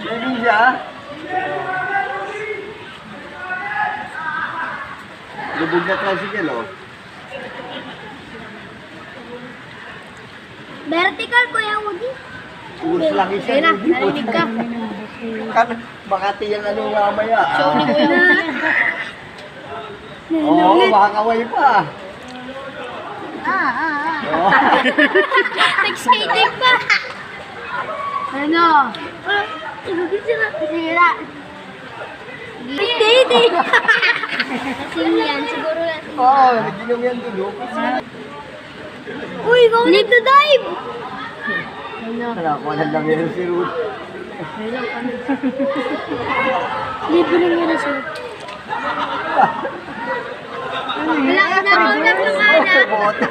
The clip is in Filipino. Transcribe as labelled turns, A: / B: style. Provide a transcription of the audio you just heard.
A: Hindi siya. Lubog na tricycle, oh.
B: Vertical, Kuya Woody.
A: Puros lang isa.
B: Kaya na, narinig ka.
A: Makati yung ano mamaya.
B: Show ni Kuya Woody.
A: Oo, makakaway pa. Oo.
B: Nag-skating pa. Ano? Sira. Hindi. Kasing yan, siguro yan.
A: Oo, naginom yan dulo.
B: Uy, ikaw nagda-dive!
A: Nakakuha lang yan si Ruth.
B: Libre nga na siya. Wala ka na rin ng mga anak.
A: Bote.